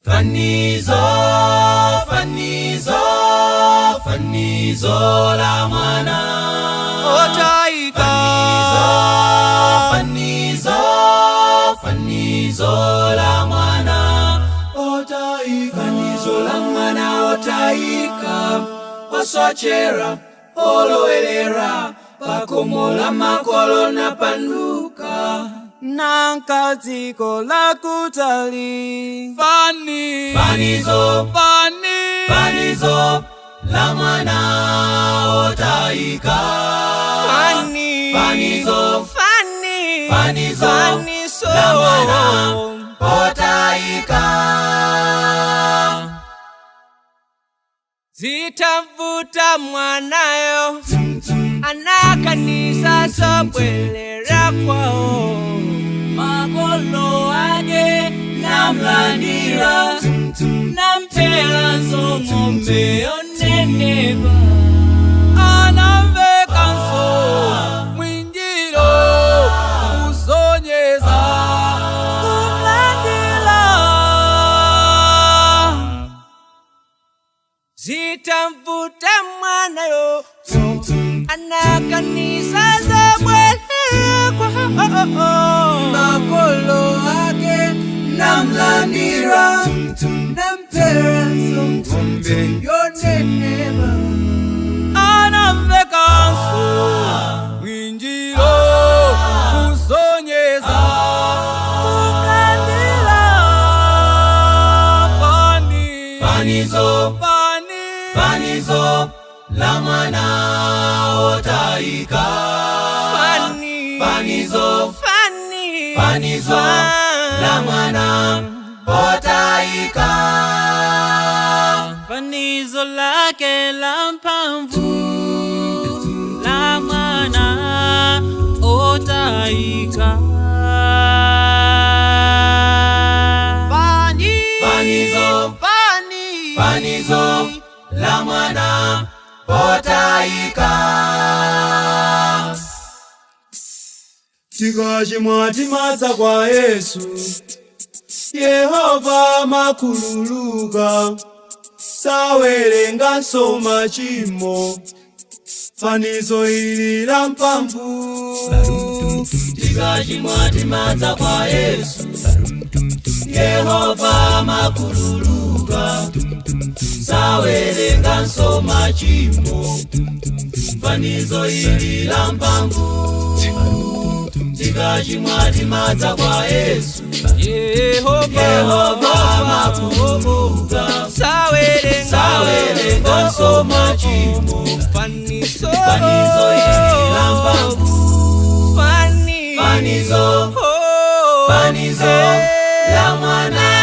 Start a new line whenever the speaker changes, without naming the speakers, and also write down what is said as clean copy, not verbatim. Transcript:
Fanizo, fanizo, fanizo la mwana
Otaika.
Fanizo, fanizo la mwana Otaika. Fanizo la mwana Otaika. Osochera, oloelera, pakomola makolo na panuka.
Nankaziko la kutali.
Fanizo, fanizo la mwana Otaika. Fanizo, la mwana Otaika.
Zitamvuta mwanayo anakanisa sobwelera kwao.
Makolo age namlandira nampela ng'ombe oneneba.
Anamvekanso mwinjiro usonyeza kumlandila. Zitamvuta mwanayo anakanisa sobwelera kwao.
Makolo age namlandira nampela ng'ombe oneneba.
Anamvekanso mwinjiro usonyeza kumlandila.
Fanizo la mwana Otaika. Fanizo la mwana Otaika.
Fanizo lake la mpamvu la mwana Otaika.
Fanizo la mwana Otaika.
Tikachimwatimadza kwa Yesu, Yehova makululuka, sawerenganso machimo. Fanizo ili la mpamvu.
Tikachimwatimadza kwa Yesu, Yehova makululuka, sawerenganso machimo. Fanizo ili la mpamvu. Tikachimwatimadza kwa Yesu, Yehova makululuka, sawerenganso machimo. Fanizo ili la mpamvu. Fanizo la mwana